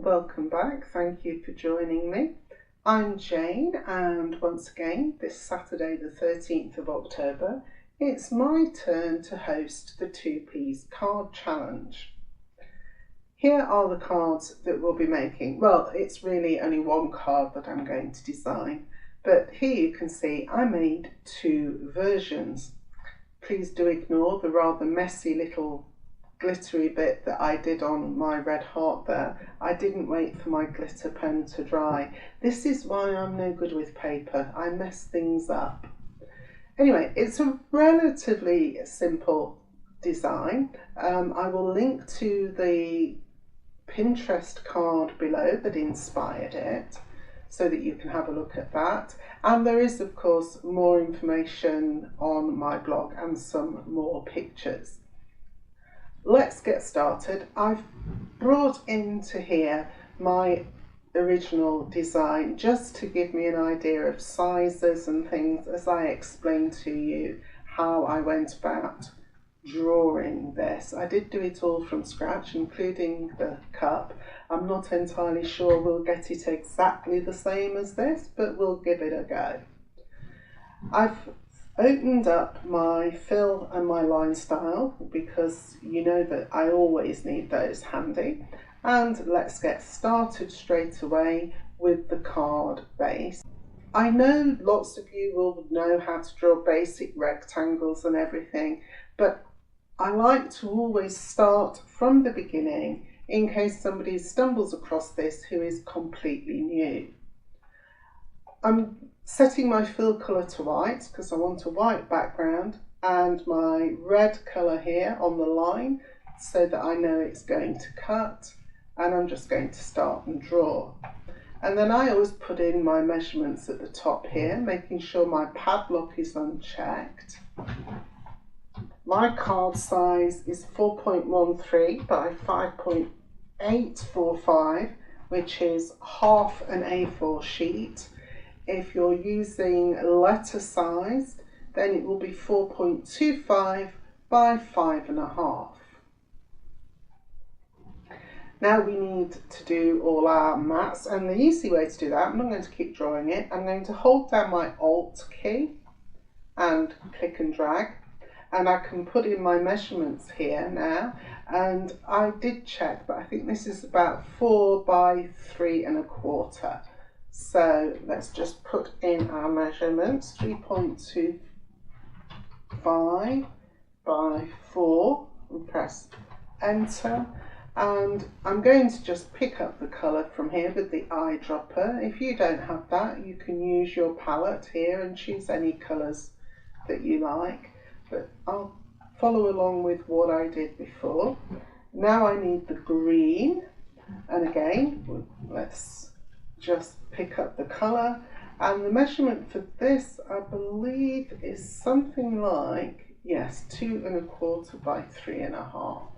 Welcome back, thank you for joining me. I'm Jane, and once again this Saturday the 13th of October it's my turn to host the 2Ps card challenge. Here are the cards that we'll be making. Well, it's really only one card that I'm going to design, but here you can see I made two versions. Please do ignore the rather messy little glittery bit that I did on my red heart there. I didn't wait for my glitter pen to dry. This is why I'm no good with paper. I mess things up. Anyway, it's a relatively simple design. I will link to the Pinterest card below that inspired it so that you can have a look at that. And there is, of course, more information on my blog and some more pictures. Let's get started. I've brought into here my original design just to give me an idea of sizes and things as I explained to you how I went about drawing this. I did do it all from scratch, including the cup. I'm not entirely sure we'll get it exactly the same as this, but we'll give it a go. I've opened up my fill and my line style because you know that I always need those handy, and let's get started straight away with the card base. I know lots of you will know how to draw basic rectangles and everything, but I like to always start from the beginning in case somebody stumbles across this who is completely new. I'm setting my fill colour to white because I want a white background, and my red colour here on the line so that I know it's going to cut, and I'm just going to start and draw. And then I always put in my measurements at the top here, making sure my padlock is unchecked. My card size is 4.13 by 5.845, which is half an A4 sheet. If you're using letter sized, then it will be 4.25 by 5.5. Now we need to do all our maths, and the easy way to do that, I'm not going to keep drawing it, I'm going to hold down my Alt key and click and drag, and I can put in my measurements here now, and I did check, but I think this is about 4 by 3.25. So let's just put in our measurements, 3.25 by 4, and press enter. And I'm going to just pick up the colour from here with the eyedropper. If you don't have that, you can use your palette here and choose any colours that you like. But I'll follow along with what I did before. Now I need the green, and again, let's just pick up the colour, and the measurement for this I believe is something like, yes, 2.25 by 3.5,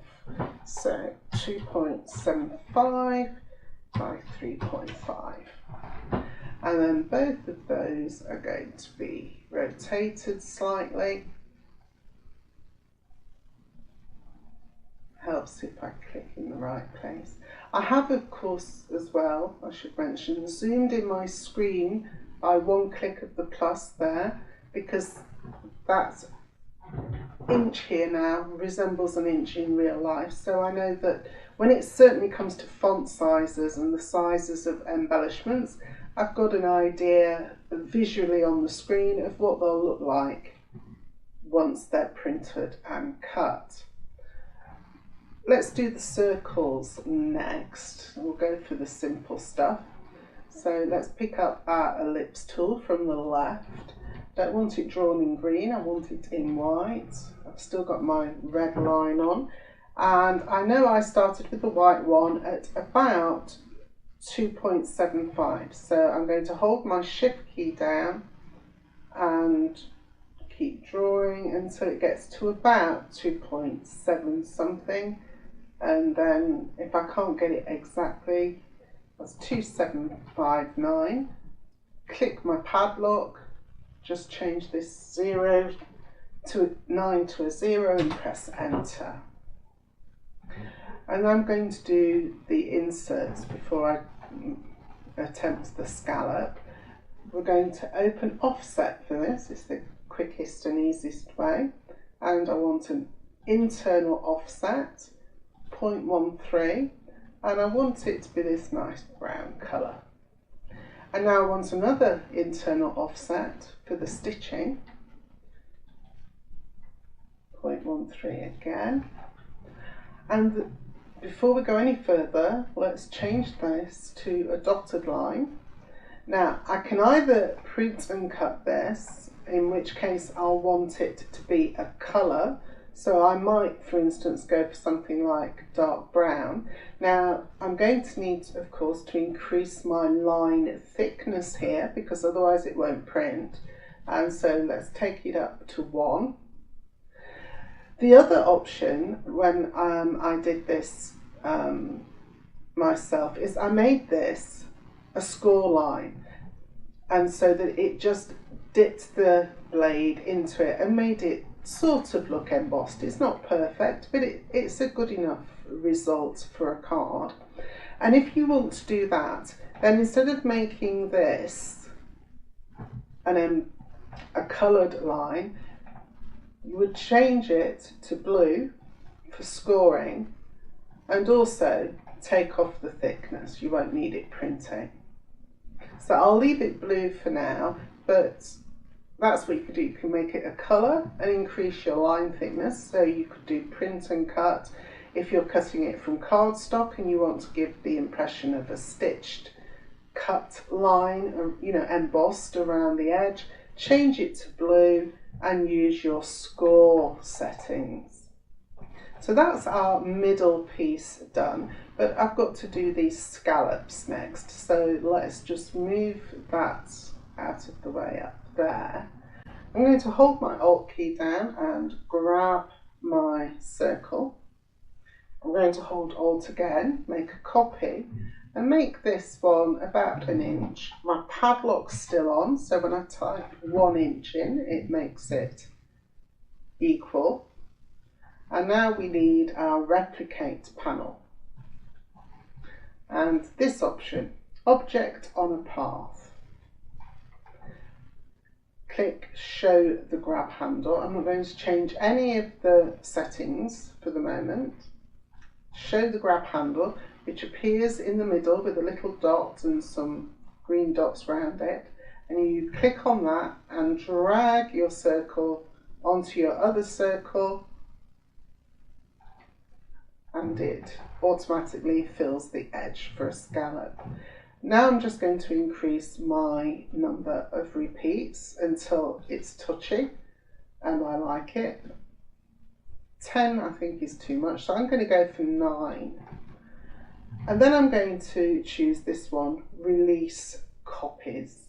so 2.75 by 3.5, and then both of those are going to be rotated slightly. Helps if I click in the right place. I have, of course, as well, I should mention, zoomed in my screen by one click of the plus there, because that inch here now resembles an inch in real life. So I know that when it certainly comes to font sizes and the sizes of embellishments, I've got an idea visually on the screen of what they'll look like once they're printed and cut. Let's do the circles next. We'll go for the simple stuff. So let's pick up our ellipse tool from the left. Don't want it drawn in green, I want it in white. I've still got my red line on. And I know I started with the white one at about 2.75. So I'm going to hold my shift key down and keep drawing until it gets to about 2.7 something. And then if I can't get it exactly, that's 2759. Click my padlock, just change this 0 to 9 to a 0 and press enter. And I'm going to do the inserts before I attempt the scallop. We're going to open offset for this. It's the quickest and easiest way. And I want an internal offset, 0.13, and I want it to be this nice brown colour. And now I want another internal offset for the stitching, 0.13 again. And before we go any further, let's change this to a dotted line. Now I can either print and cut this, in which case I'll want it to be a colour. So I might, for instance, go for something like dark brown. Now I'm going to need, of course, to increase my line thickness here, because otherwise it won't print. And so let's take it up to 1. The other option, when I did this myself, is I made this a score line, and so that it just dipped the blade into it and made it sort of look embossed. It's not perfect, but it's a good enough result for a card. And if you want to do that, then instead of making this a coloured line, you would change it to blue for scoring, and also take off the thickness. You won't need it printing. So I'll leave it blue for now, but that's what you could do. You can make it a colour and increase your line thickness. So you could do print and cut. If you're cutting it from cardstock and you want to give the impression of a stitched cut line, you know, embossed around the edge, change it to blue and use your score settings. So that's our middle piece done, but I've got to do these scallops next. So let's just move that out of the way up there. I'm going to hold my Alt key down and grab my circle. I'm going to hold Alt again, make a copy, and make this one about 1 inch. My padlock's still on, so when I type 1 inch in, it makes it equal. And now we need our replicate panel. And this option, object on a path. Click show the grab handle. I'm not going to change any of the settings for the moment. Show the grab handle, which appears in the middle with a little dot and some green dots around it. And you click on that and drag your circle onto your other circle, and it automatically fills the edge for a scallop. Now I'm just going to increase my number of repeats until it's touchy and I like it. 10 I think is too much, so I'm going to go for 9. And then I'm going to choose this one, release copies.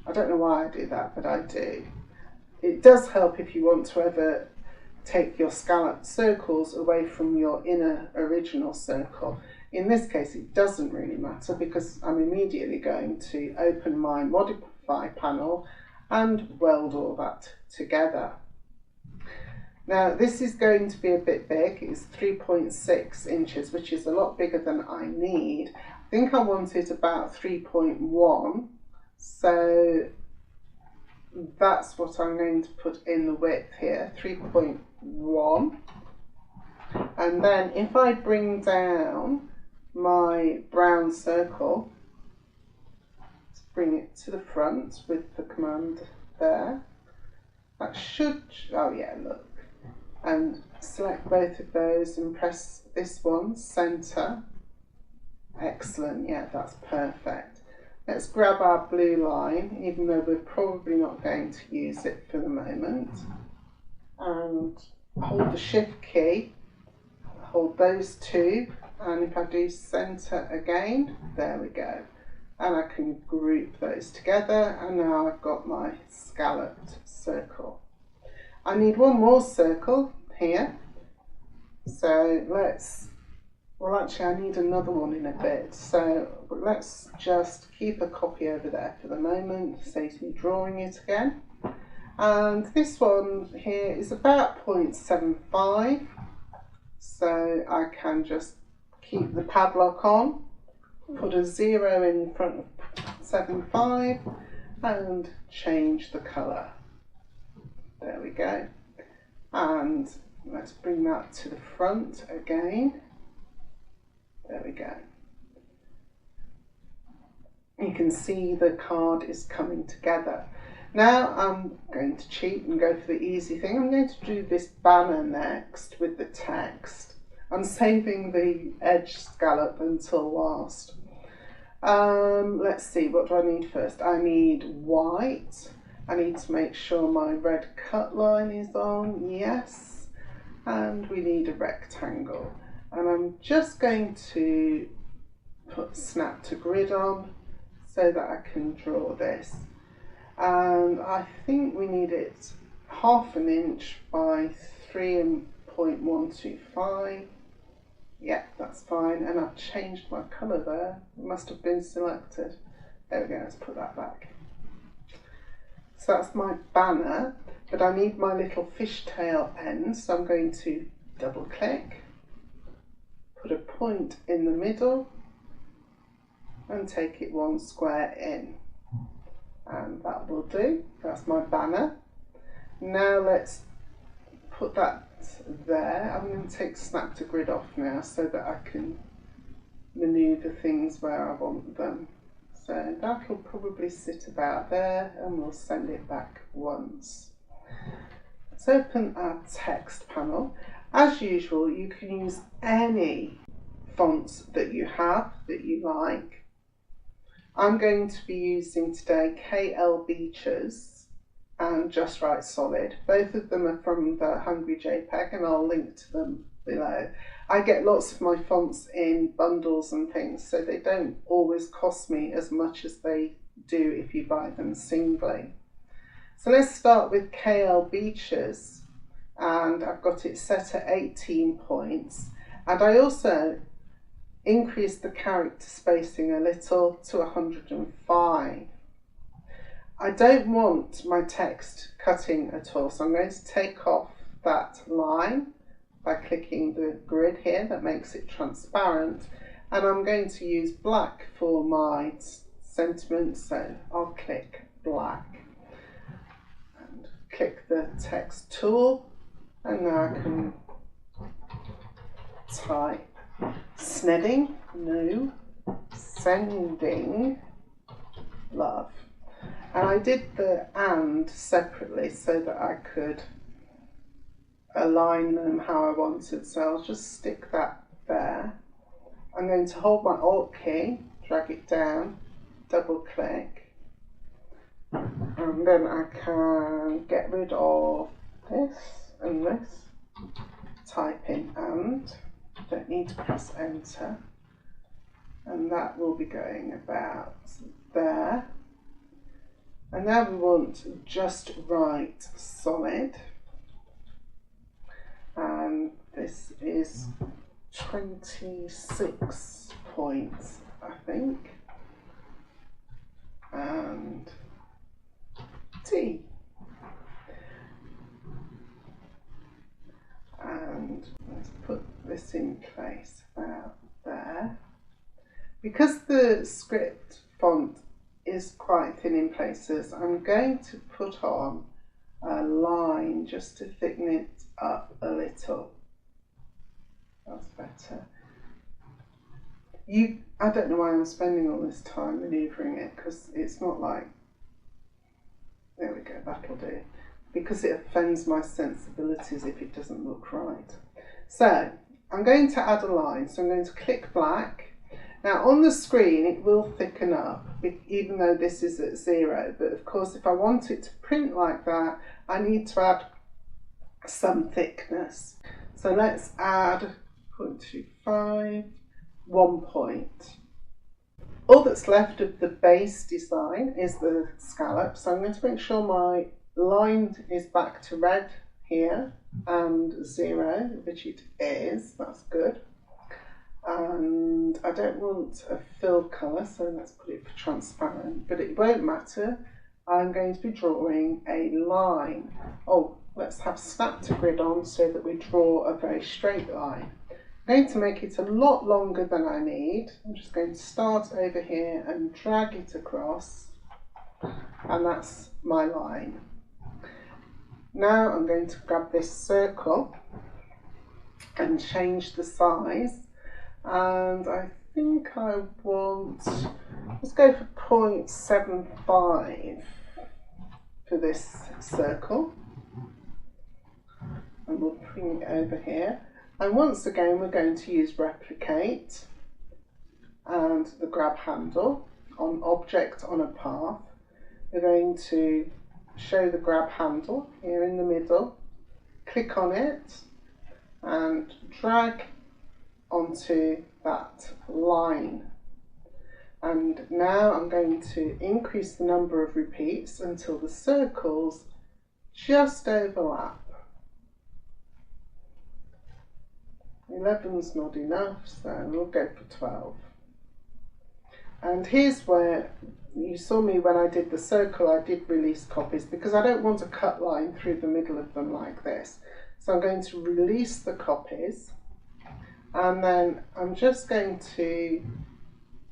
I don't know why I do that, but I do. It does help if you want to ever take your scalloped circles away from your inner original circle. In this case it doesn't really matter, because I'm immediately going to open my modify panel and weld all that together. Now this is going to be a bit big. It's 3.6 inches, which is a lot bigger than I need. I think I want it about 3.1, so that's what I'm going to put in the width here, 3.1. And then if I bring down my brown circle, to bring it to the front with the command there, that should, oh yeah, look, and select both of those and press this one, center. Excellent, yeah, that's perfect. Let's grab our blue line, even though we're probably not going to use it for the moment, and hold the shift key, hold those two, and if I do center again, there we go. And I can group those together, and now I've got my scalloped circle. I need one more circle here, so let's, well actually I need another one in a bit, so let's just keep a copy over there for the moment, saves me drawing it again. And this one here is about 0.75, So I can just keep the padlock on, put a 0 in front of 7.5 and change the colour. There we go. And let's bring that to the front again. There we go. You can see the card is coming together. Now I'm going to cheat and go for the easy thing. I'm going to do this banner next with the text. I'm saving the edge scallop until last. Let's see, what do I need first? I need white. I need to make sure my red cut line is on, yes. And we need a rectangle. And I'm just going to put snap to grid on so that I can draw this. And I think we need it 1/2 inch by 3.125. Yeah, that's fine. And I've changed my colour there. It must have been selected. There we go, let's put that back. So that's my banner, but I need my little fishtail end, so I'm going to double click, put a point in the middle and take it 1 square in. And that will do. That's my banner. Now let's put that there. I'm going to take snap to grid off now so that I can manoeuvre things where I want them. So that'll probably sit about there and we'll send it back once. Let's open our text panel. As usual, you can use any fonts that you have that you like. I'm going to be using today KLBeaches and Just Right Solid. Both of them are from the Hungry JPEG and I'll link to them below. I get lots of my fonts in bundles and things, so they don't always cost me as much as they do if you buy them singly. So let's start with KLBeaches, and I've got it set at 18 points, and I also increased the character spacing a little to 105. I don't want my text cutting at all, so I'm going to take off that line by clicking the grid here that makes it transparent, and I'm going to use black for my sentiment, so I'll click black and click the text tool, and now I can type snedding, no, sending love. And I did the and separately so that I could align them how I wanted, so I'll just stick that there. I'm going to hold my Alt key, drag it down, double click, and then I can get rid of this and this, type in and, don't need to press enter, and that will be going about there. And now we want Just Right Solid. And this is 26 points, I think, and T. And let's put this in place about there. Because the script font is quite thin in places, I'm going to put on a line just to thicken it up a little. That's better. I don't know why I'm spending all this time manoeuvring it, because it's not like, there we go, that'll do, because it offends my sensibilities if it doesn't look right. So I'm going to add a line, so I'm going to click black. Now on the screen it will thicken up, even though this is at 0, but of course if I want it to print like that, I need to add some thickness. So let's add 0.25, 1 point. All that's left of the base design is the scallop, so I'm going to make sure my line is back to red here and 0, which it is, that's good. And I don't want a fill colour, so let's put it for transparent, but it won't matter. I'm going to be drawing a line. Oh, let's have snap to grid on so that we draw a very straight line. I'm going to make it a lot longer than I need. I'm just going to start over here and drag it across, and that's my line. Now I'm going to grab this circle and change the size, and I think I want, let's go for 0.75 for this circle, and we'll bring it over here. And once again we're going to use replicate and the grab handle on object on a path. We're going to show the grab handle here in the middle, click on it and drag onto that line. And now I'm going to increase the number of repeats until the circles just overlap. 11's not enough, so we'll go for 12. And here's where you saw me when I did the circle, I did release copies because I don't want a cut line through the middle of them like this. So I'm going to release the copies, and then I'm just going to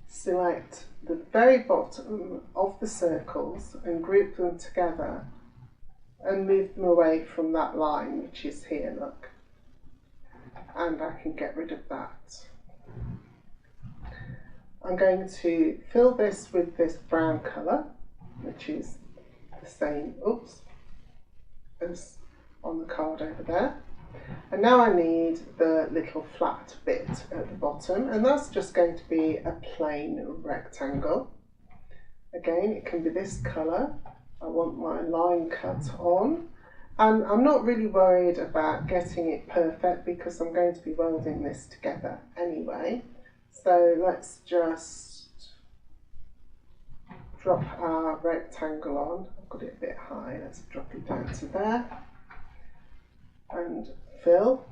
select the very bottom of the circles and group them together and move them away from that line, which is here, look. And I can get rid of that. I'm going to fill this with this brown colour, which is the same, as on the card over there. And now I need the little flat bit at the bottom, and that's just going to be a plain rectangle. Again, it can be this colour. I want my line cut on. And I'm not really worried about getting it perfect because I'm going to be welding this together anyway. So let's just drop our rectangle on. I've got it a bit high, let's drop it down to there. And fill.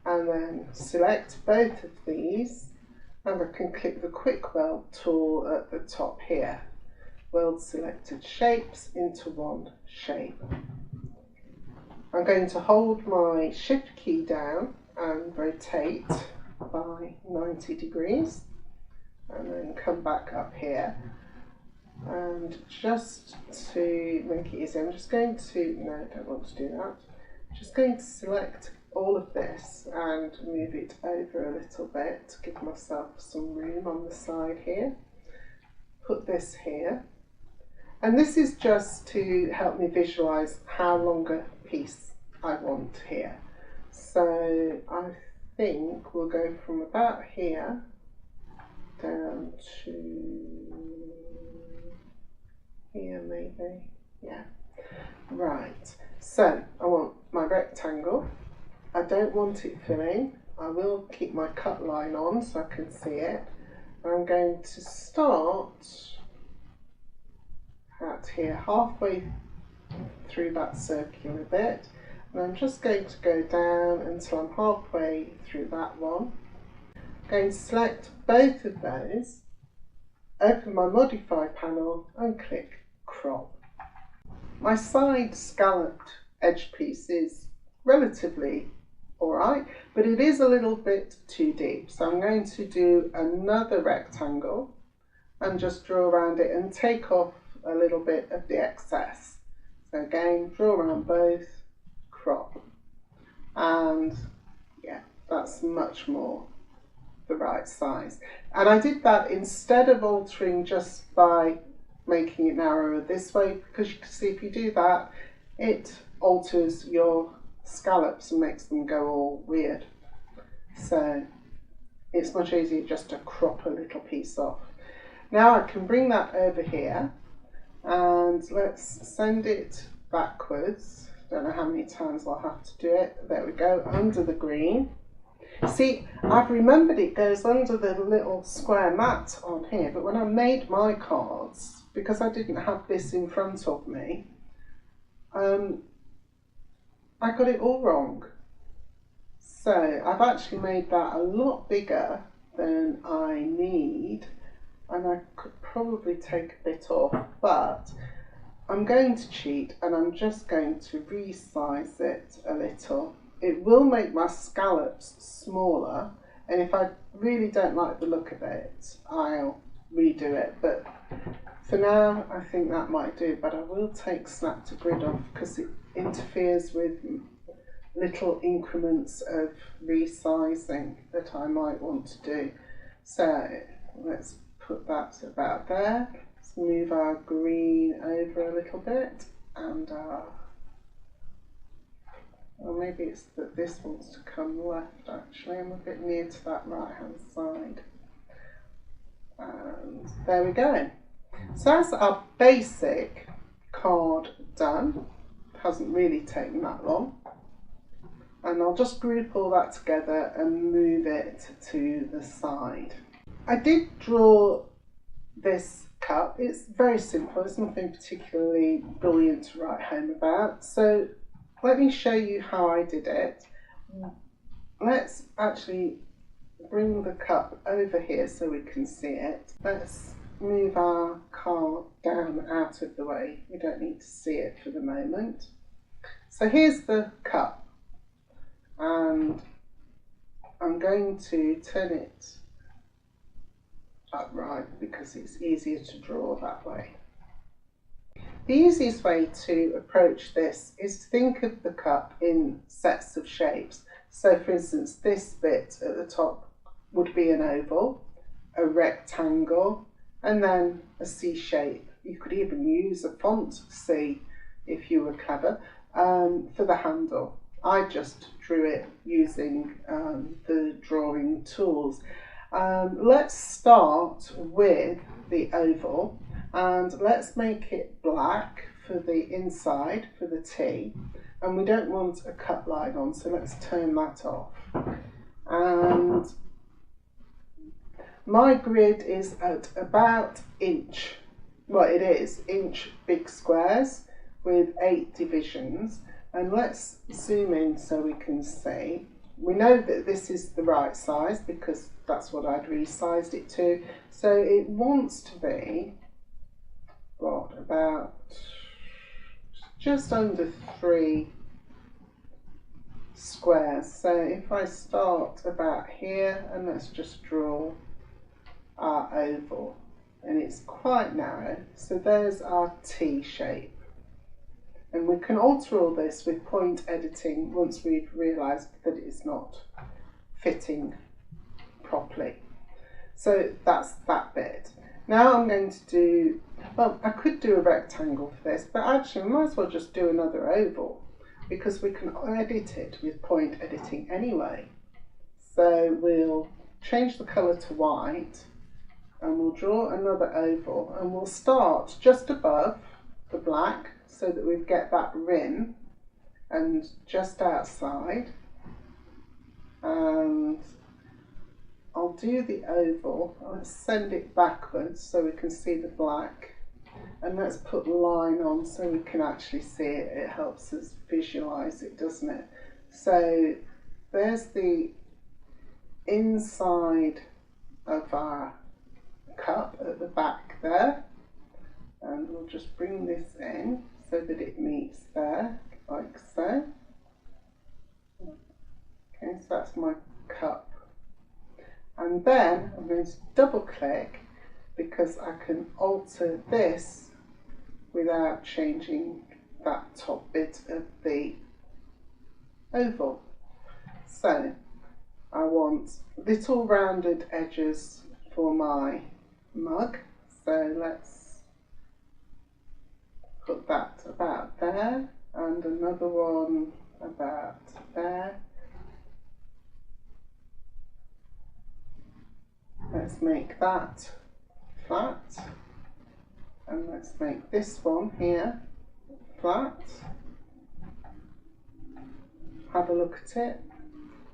And then select both of these. And I can click the quick weld tool at the top here. Weld selected shapes into one shape. I'm going to hold my shift key down and rotate by 90 degrees and then come back up here, and just to make it easy I'm just going to, no, I don't want to do that, I'm just going to select all of this and move it over a little bit to give myself some room on the side here. Put this here, and this is just to help me visualise how long a piece I want here. So I think we'll go from about here down to here maybe, yeah. Right, so I want my rectangle. I don't want it filling. I will keep my cut line on so I can see it. I'm going to start at here, halfway through that circular bit. And I'm just going to go down until I'm halfway through that one. I'm going to select both of those, open my modify panel and click crop. My side scalloped edge piece is relatively alright, but it is a little bit too deep. So I'm going to do another rectangle and just draw around it and take off a little bit of the excess. So again, draw around both, crop, and yeah, that's much more the right size. And I did that instead of altering just by making it narrower this way, because you can see if you do that it alters your scallops and makes them go all weird. So it's much easier just to crop a little piece off. Now I can bring that over here and let's send it backwards. Don't know how many times I'll have to do it. There we go, under the green. See, I've remembered it goes under the little square mat on here, but when I made my cards, because I didn't have this in front of me, I got it all wrong. So I've actually made that a lot bigger than I need, and I could probably take a bit off, but I'm going to cheat and I'm just going to resize it a little. It will make my scallops smaller, and if I really don't like the look of it, I'll redo it. But for now, I think that might do. But I will take Snap to Grid off because it interferes with little increments of resizing that I might want to do. So let's put that about there. Let's move our green over a little bit, and or maybe it's that this wants to come left actually. I'm a bit near to that right hand side. And there we go. So that's our basic card done. It hasn't really taken that long. And I'll just group all that together and move it to the side. I did draw this cup. It's very simple. It's nothing particularly brilliant to write home about. So let me show you how I did it. Let's actually bring the cup over here so we can see it. Let's move our card down out of the way. We don't need to see it for the moment. So here's the cup. And I'm going to turn it upright because it's easier to draw that way. The easiest way to approach this is to think of the cup in sets of shapes. So for instance, this bit at the top would be an oval, a rectangle, and then a C shape. You could even use a font C if you were clever for the handle. I just drew it using the drawing tools. Let's start with the oval, and let's make it black for the inside, for the T, and we don't want a cut line on, so let's turn that off. And my grid is at about inch, well it is, inch big squares with 8 divisions. And let's zoom in so we can see. We know that this is the right size because that's what I'd resized it to. So it wants to be, what, about just under 3 squares. So if I start about here, and let's just draw our oval, and it's quite narrow. So there's our T shape. And we can alter all this with point editing once we've realised that it's not fitting properly. So that's that bit. Now I'm going to do, well, I could do a rectangle for this, but actually I might as well just do another oval because we can edit it with point editing anyway. So we'll change the colour to white and we'll draw another oval, and we'll start just above the black, so that we get that rim, and just outside, and I'll do the oval. Let's send it backwards so we can see the black, and let's put line on so we can actually see it. It helps us visualize it, doesn't it? So there's the inside of our cup at the back there, and we'll just bring this in so that it meets there, like so. Okay, so that's my cup. And then I'm going to double click because I can alter this without changing that top bit of the oval. So I want little rounded edges for my mug. So let's put that about there, and another one about there. Let's make that flat, and let's make this one here flat. Have a look at it.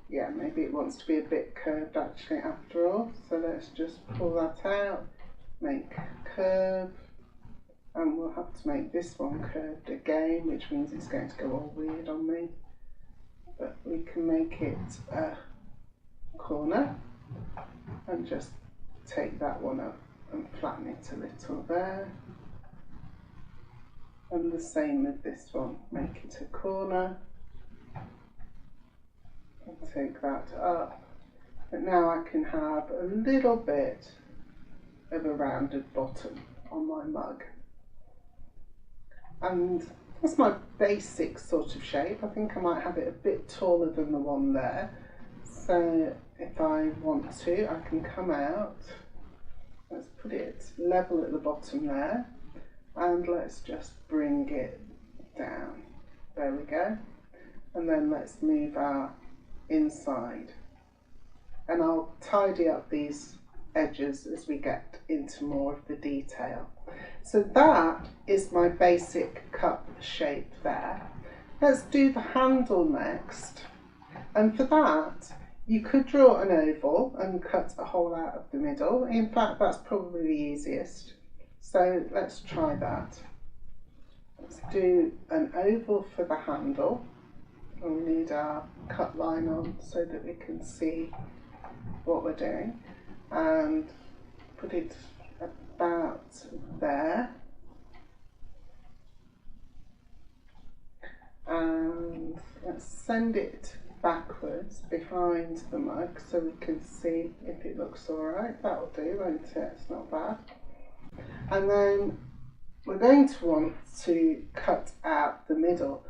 Yeah, maybe it wants to be a bit curved actually after all, so let's just pull that out, make curve. And we'll have to make this one curved again, which means it's going to go all weird on me. But we can make it a corner and just take that one up and flatten it a little there. And the same with this one, make it a corner, and take that up. But now I can have a little bit of a rounded bottom on my mug. And that's my basic sort of shape. I think I might have it a bit taller than the one there. So if I want to, I can come out. Let's put it level at the bottom there. And let's just bring it down. There we go. And then let's move our inside. And I'll tidy up these edges as we get into more of the detail. So that is my basic cup shape there. Let's do the handle next. And for that, you could draw an oval and cut a hole out of the middle. In fact, that's probably the easiest. So let's try that. Let's do an oval for the handle. And we need our cut line on so that we can see what we're doing. And put it about there. And let's send it backwards behind the mug so we can see if it looks alright. That'll do, won't it? It's not bad. And then we're going to want to cut out the middle.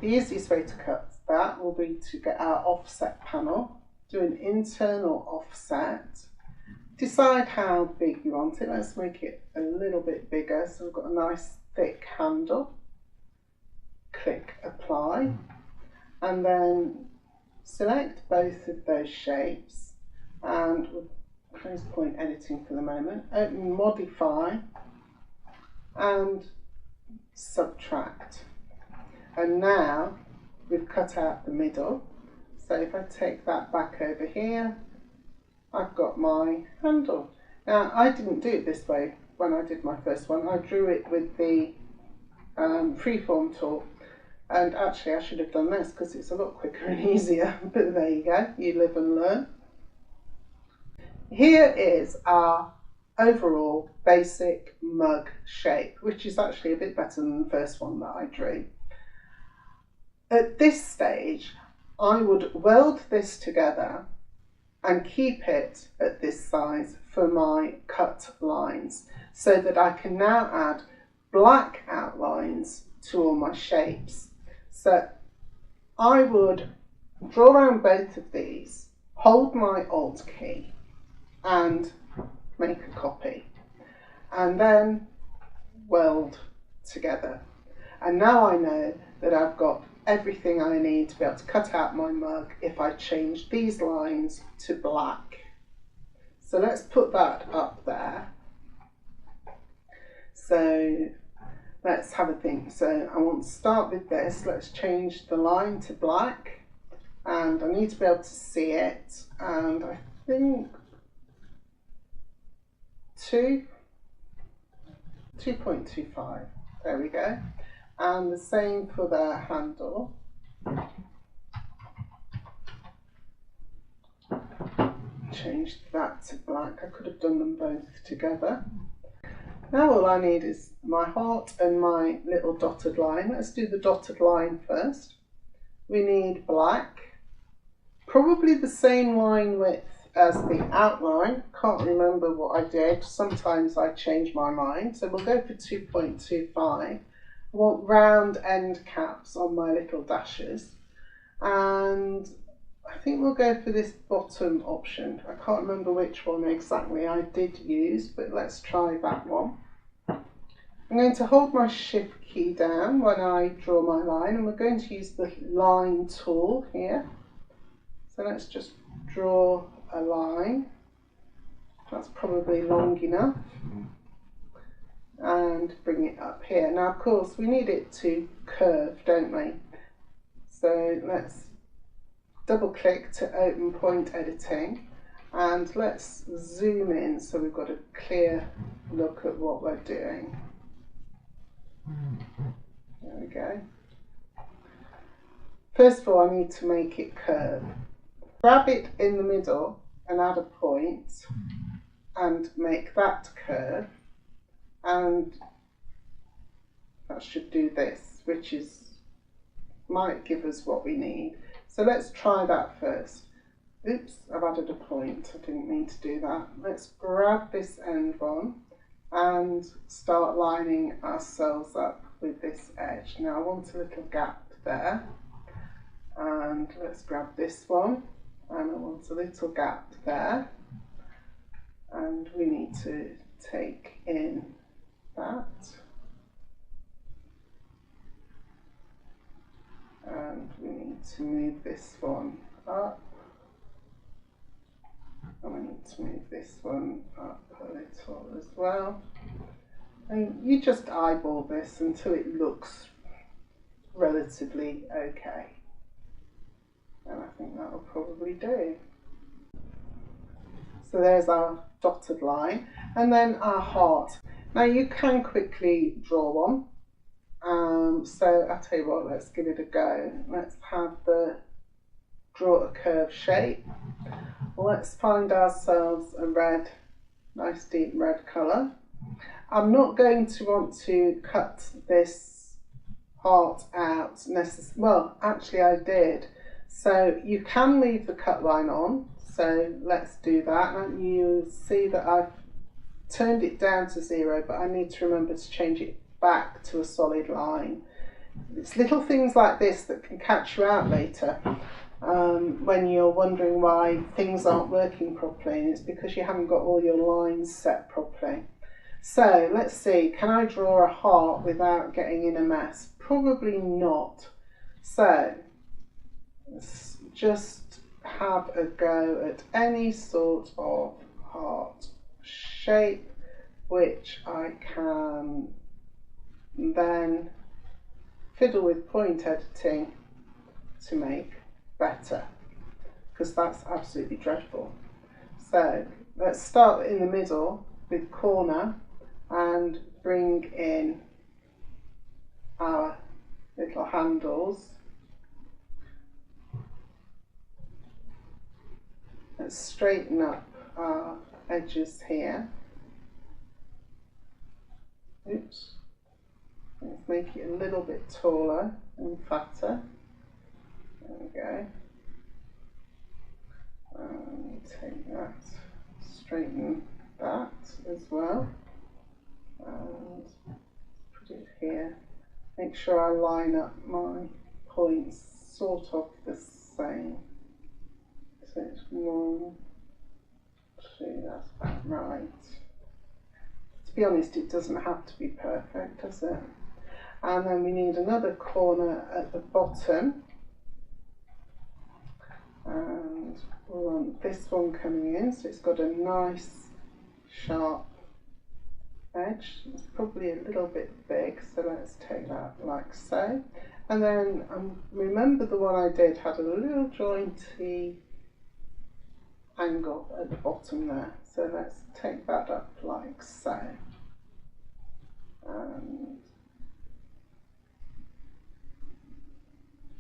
The easiest way to cut that will be to get our offset panel, do an internal offset, decide how big you want it. Let's make it a little bit bigger so we've got a nice thick handle. Click apply, and then select both of those shapes, and we'll close point editing for the moment, open modify and subtract. And now we've cut out the middle. So if I take that back over here, I've got my handle. Now I didn't do it this way when I did my first one. I drew it with the freeform tool, and actually I should have done this because it's a lot quicker and easier, but there you go, you live and learn. Here is our overall basic mug shape, which is actually a bit better than the first one that I drew. At this stage, I would weld this together and keep it at this size for my cut lines so that I can now add black outlines to all my shapes. So I would draw around both of these, hold my Alt key and make a copy, and then weld together. And now I know that I've got everything I need to be able to cut out my mug if I change these lines to black. So let's put that up there. So let's have a think. So I want to start with this. Let's change the line to black, and I need to be able to see it, and I think 2.25. There we go. And the same for the handle. Change that to black. I could have done them both together. Now all I need is my heart and my little dotted line. Let's do the dotted line first. We need black, probably the same line width as the outline. Can't remember what I did. Sometimes I change my mind. So we'll go for 2.25. I want round end caps on my little dashes, and I think we'll go for this bottom option. I can't remember which one exactly I did use, but let's try that one. I'm going to hold my shift key down when I draw my line, and we're going to use the line tool here. So let's just draw a line. That's probably long enough. And bring it up here. Now of course we need it to curve, don't we? So let's double click to open point editing, and let's zoom in so we've got a clear look at what we're doing. There we go. First of all, I need to make it curve. Grab it in the middle and add a point and make that curve. And that should do this, which might give us what we need. So let's try that first. Oops, I've added a point. I didn't mean to do that. Let's grab this end one and start lining ourselves up with this edge. Now I want a little gap there, and let's grab this one, and I want a little gap there, and we need to take in that, and we need to move this one up, and we need to move this one up a little as well. And you just eyeball this until it looks relatively okay, and I think that will probably do. So there's our dotted line, and then our heart. Now you can quickly draw one, so I'll tell you what, let's give it a go. Let's draw a curved shape. Let's find ourselves a red, nice deep red colour. I'm not going to want to cut this heart out well, actually I did. So you can leave the cut line on, so let's do that. And you see that I've turned it down to 0, but I need to remember to change it back to a solid line. It's little things like this that can catch you out later when you're wondering why things aren't working properly, and it's because you haven't got all your lines set properly. So let's see, can I draw a heart without getting in a mess? Probably not. So let's just have a go at any sort of heart shape which I can then fiddle with point editing to make better, because that's absolutely dreadful. So let's start in the middle with corner and bring in our little handles. Let's straighten up our edges here. Oops. Let's make it a little bit taller and fatter. There we go. Take that, straighten that as well, and put it here. Make sure I line up my points sort of the same. So it's 1, 2, that's about right. To be honest, it doesn't have to be perfect, does it? And then we need another corner at the bottom, and we want this one coming in, so it's got a nice sharp edge. It's probably a little bit big, so let's take that like so. And then remember the one I did had a little jointy angle at the bottom there, so let's take that up like so. And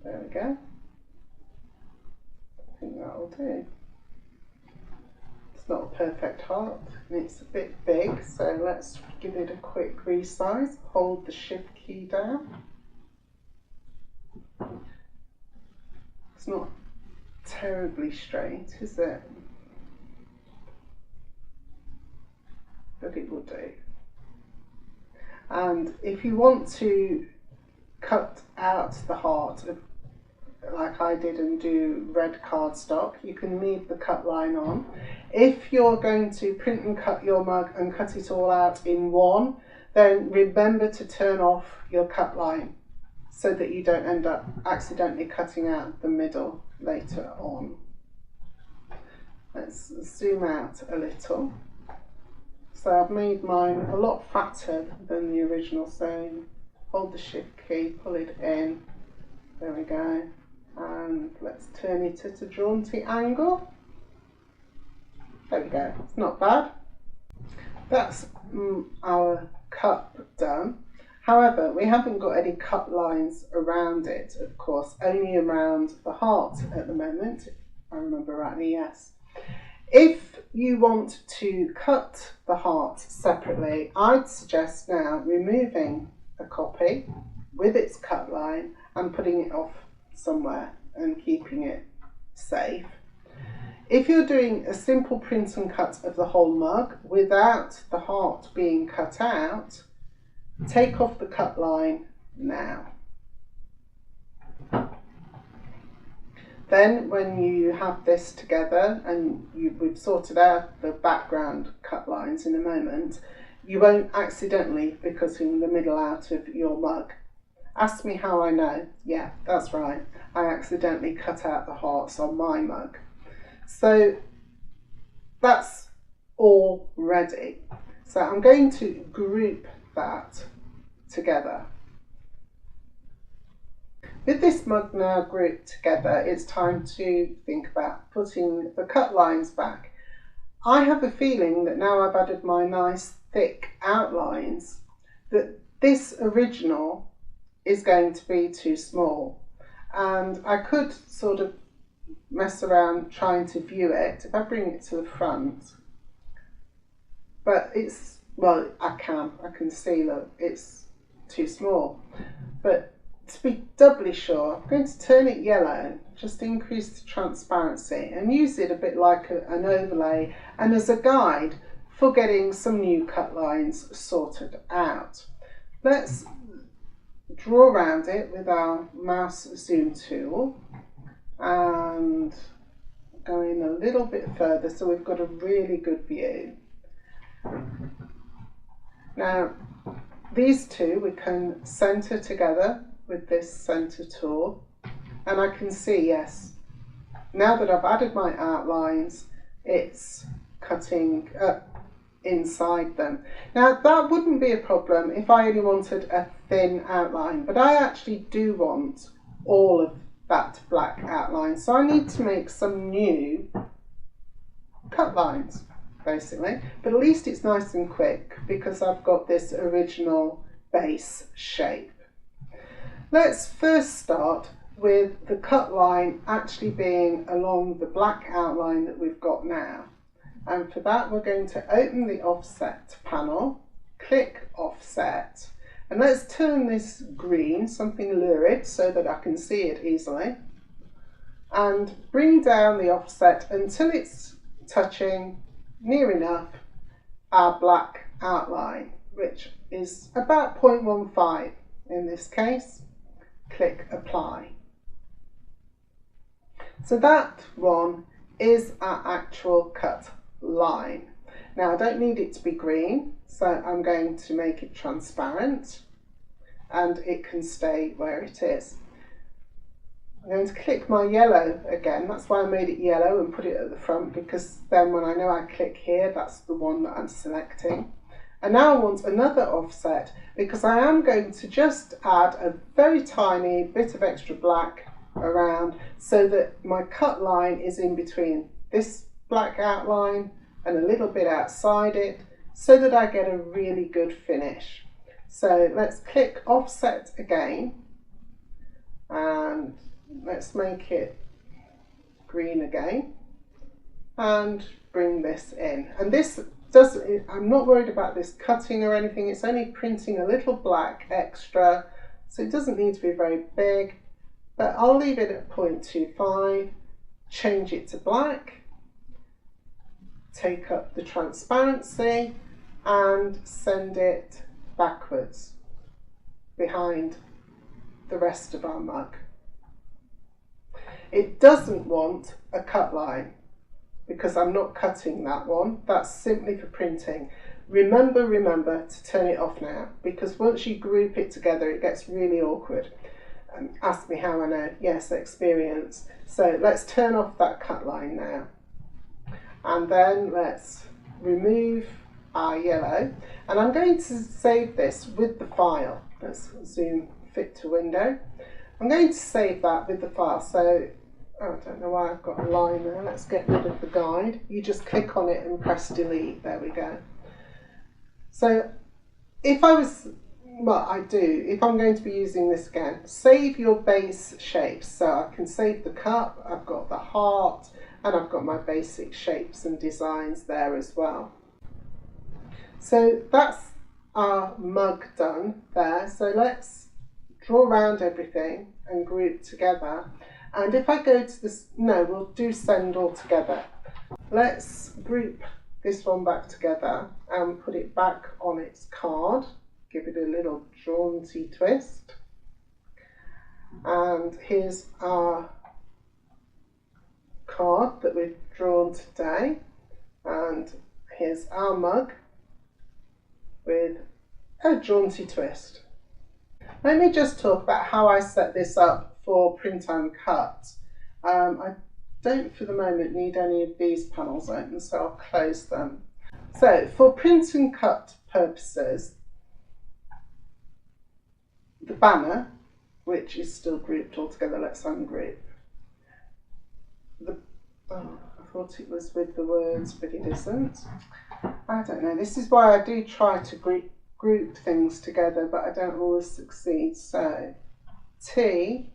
there we go. I think that will do. It's not a perfect heart and it's a bit big, so let's give it a quick resize. Hold the shift key down. It's not terribly straight, is it? But it will do. And if you want to cut out the heart like I did and do red cardstock, you can leave the cut line on. If you're going to print and cut your mug and cut it all out in one, then remember to turn off your cut line so that you don't end up accidentally cutting out the middle later on. Let's zoom out a little. So I've made mine a lot fatter than the original, so hold the shift key, pull it in, there we go, and let's turn it at a jaunty angle. There we go, it's not bad. That's our cup done. However, we haven't got any cut lines around it, of course, only around the heart at the moment, if I remember rightly, yes. If you want to cut the heart separately, I'd suggest now removing a copy with its cut line and putting it off somewhere and keeping it safe. If you're doing a simple print and cut of the whole mug without the heart being cut out, take off the cut line now. Then when you have this together and we've sorted out the background cut lines in a moment, you won't accidentally be cutting the middle out of your mug. Ask me how I know. Yeah, that's right. I accidentally cut out the hearts on my mug. So that's all ready. So I'm going to group that together. With this mug now grouped together, it's time to think about putting the cut lines back. I have a feeling that now I've added my nice thick outlines, that this original is going to be too small. And I could sort of mess around trying to view it if I bring it to the front. But it's, well, I can see, look, it's too small. But to be doubly sure, I'm going to turn it yellow, just increase the transparency and use it a bit like an overlay and as a guide for getting some new cut lines sorted out. Let's draw around it with our mouse zoom tool and go in a little bit further so we've got a really good view. Now these two we can centre together with this centre tool, and I can see, yes, now that I've added my outlines, it's cutting up inside them. Now that wouldn't be a problem if I only wanted a thin outline, but I actually do want all of that black outline, so I need to make some new cut lines basically, but at least it's nice and quick because I've got this original base shape. Let's first start with the cut line actually being along the black outline that we've got now. And for that we're going to open the offset panel, click offset, and let's turn this green, something lurid, so that I can see it easily, and bring down the offset until it's touching near enough our black outline, which is about 0.15 in this case. Click apply. So that one is our actual cut line. Now I don't need it to be green, so I'm going to make it transparent and it can stay where it is. I'm going to click my yellow again, that's why I made it yellow and put it at the front, because then when I know I click here, that's the one that I'm selecting. And now I want another offset because I am going to just add a very tiny bit of extra black around so that my cut line is in between this black outline and a little bit outside it so that I get a really good finish. So let's click offset again and let's make it green again and bring this in. And this I'm not worried about this cutting or anything, it's only printing a little black extra, so it doesn't need to be very big, but I'll leave it at 0.25, change it to black, take up the transparency and send it backwards behind the rest of our mug. It doesn't want a cut line, because I'm not cutting that one, that's simply for printing. Remember to turn it off now, because once you group it together it gets really awkward. Ask me how I know. Yes, experience. So let's turn off that cut line now. And then let's remove our yellow. And I'm going to save this with the file. Let's zoom fit to window. I'm going to save that with the file. So I don't know why I've got a line there. Let's get rid of the guide. You just click on it and press delete. There we go. So if I was, well, I do, if I'm going to be using this again, save your base shapes. So I can save the cup, I've got the heart, and I've got my basic shapes and designs there as well. So that's our mug done there. So let's draw around everything and group together. And if I go to this, no, we'll do send all together. Let's group this one back together and put it back on its card. Give it a little jaunty twist. And here's our card that we've drawn today. And here's our mug with a jaunty twist. Let me just talk about how I set this up for print and cut. I don't for the moment need any of these panels open, so I'll close them. So for print and cut purposes, the banner, which is still grouped all together, let's ungroup. I thought it was with the words, but it isn't. I don't know, this is why I do try to group things together, but I don't always succeed. So T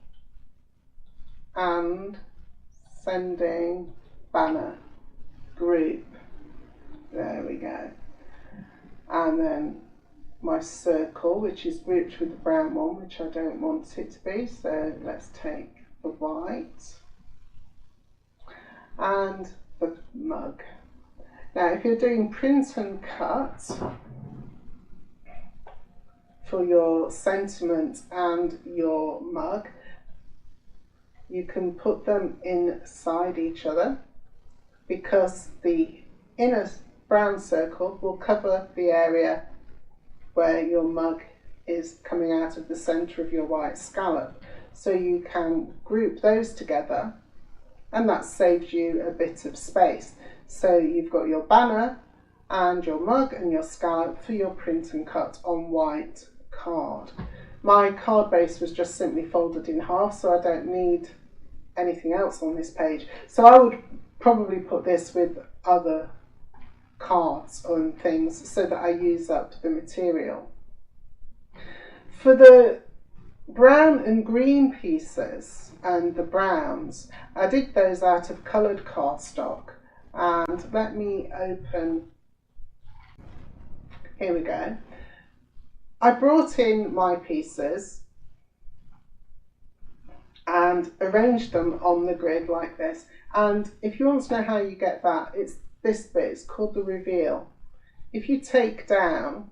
and sending banner group, there we go. And then my circle, which is grouped with the brown one, which I don't want it to be, so let's take the white and the mug. Now if you're doing print and cut for your sentiment and your mug, you can put them inside each other, because the inner brown circle will cover the area where your mug is coming out of the centre of your white scallop. So you can group those together, and that saves you a bit of space. So you've got your banner and your mug and your scallop for your print and cut on white card. My card base was just simply folded in half, so I don't need anything else on this page. So I would probably put this with other cards and things so that I use up the material. For the brown and green pieces and the browns, I did those out of coloured cardstock. And let me open, here we go. I brought in my pieces and arranged them on the grid like this. And if you want to know how you get that, it's this bit, it's called the reveal. If you take down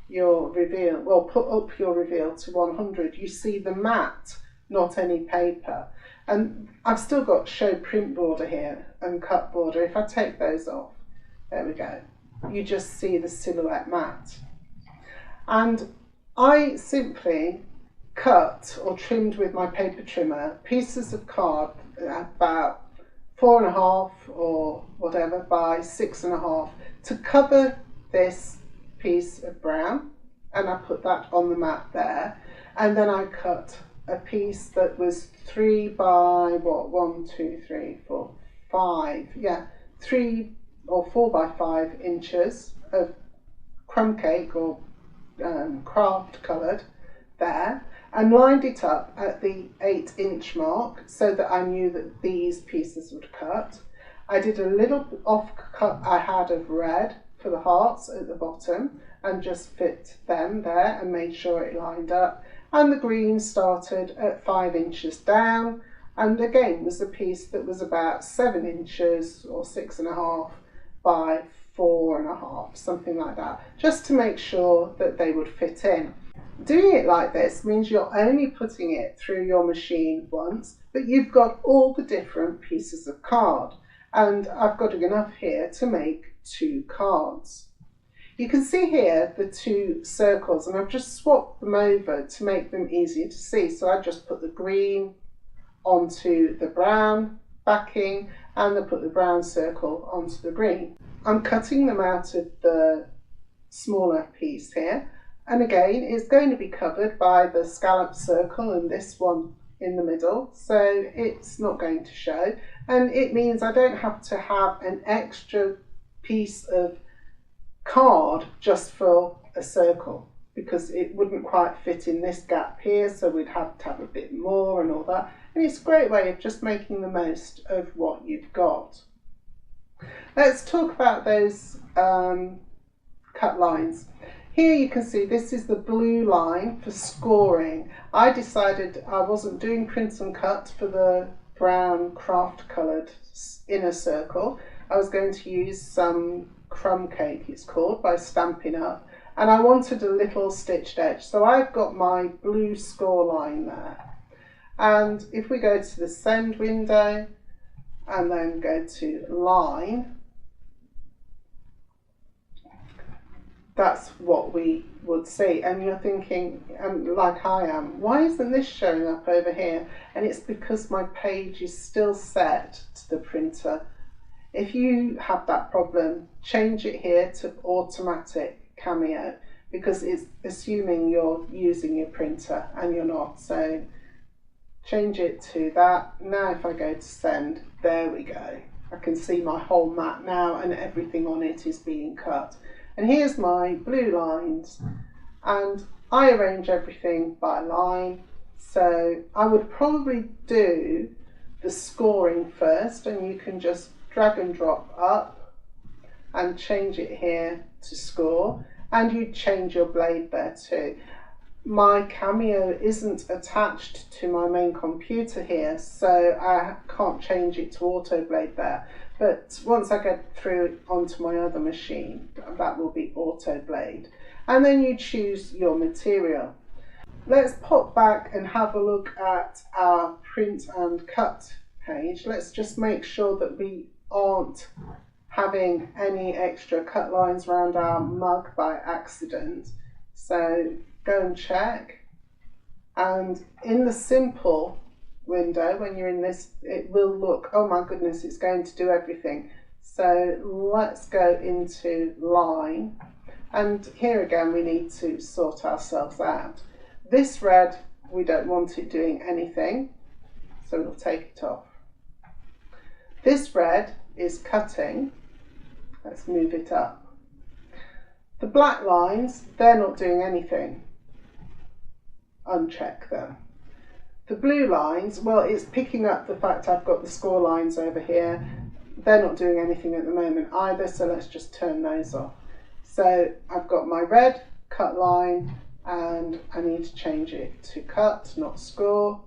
your reveal, well, put up your reveal to 100, you see the mat, not any paper. And I've still got show print border here and cut border. If I take those off, there we go, you just see the silhouette mat. And I simply cut or trimmed with my paper trimmer pieces of card about 4.5 or whatever by 6.5 to cover this piece of brown, and I put that on the mat there. And then I cut a piece that was 3 by what, 1, 2, 3, 4, 5, yeah, 3 or 4 by 5 inches of crumb cake or craft coloured there, and lined it up at the 8-inch mark so that I knew that these pieces would cut. I did a little off cut I had of red for the hearts at the bottom and just fit them there and made sure it lined up. And the green started at 5 inches down, and again was a piece that was about 7 inches or 6.5 by 4.5, something like that, just to make sure that they would fit in. Doing it like this means you're only putting it through your machine once, but you've got all the different pieces of card, and I've got enough here to make 2 cards. You can see here the 2 circles, and I've just swapped them over to make them easier to see. So I just put the green onto the brown backing, and I put the brown circle onto the green. I'm cutting them out of the smaller piece here, and again it's going to be covered by the scallop circle and this one in the middle, so it's not going to show, and it means I don't have to have an extra piece of card just for a circle, because it wouldn't quite fit in this gap here, so we'd have to have a bit more and all that. And it's a great way of just making the most of what you've got. Let's talk about those cut lines. Here you can see this is the blue line for scoring. I decided I wasn't doing print and cut for the brown craft coloured inner circle. I was going to use some Crumb Cake, it's called, by Stampin Up, and I wanted a little stitched edge. So I've got my blue score line there. And if we go to the send window and then go to line, that's what we would see. And you're thinking, like I am, why isn't this showing up over here? And it's because my page is still set to the printer. If you have that problem, change it here to automatic cameo, because it's assuming you're using your printer and you're not. So change it to that. Now if I go to send, there we go. I can see my whole mat now and everything on it is being cut. And here's my blue lines, and I arrange everything by line. So I would probably do the scoring first, and you can just drag and drop up and change it here to score, and you change your blade there too. My Cameo isn't attached to my main computer here, so I can't change it to auto blade there. But once I get through onto my other machine, that will be auto blade. And then you choose your material. Let's pop back and have a look at our print and cut page. Let's just make sure that we aren't having any extra cut lines around our mug by accident. So go and check. And in the simple window, when you're in this, it will look, oh my goodness, it's going to do everything. So let's go into line, and here again we need to sort ourselves out. This red, we don't want it doing anything, so we'll take it off. This red is cutting. Let's move it up. The black lines, they're not doing anything. Uncheck them. The blue lines, well, it's picking up the fact I've got the score lines over here. They're not doing anything at the moment either, so let's just turn those off. So I've got my red cut line, and I need to change it to cut, not score.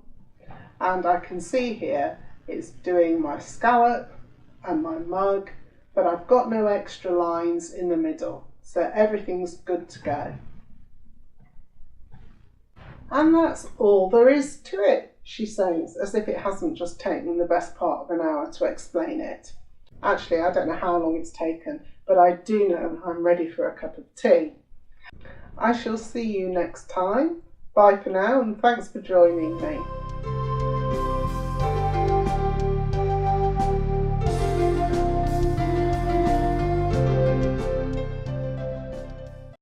And I can see here it's doing my scallop and my mug, but I've got no extra lines in the middle, so everything's good to go. And that's all there is to it, she says, as if it hasn't just taken the best part of an hour to explain it. Actually, I don't know how long it's taken, but I do know I'm ready for a cup of tea. I shall see you next time. Bye for now, and thanks for joining me.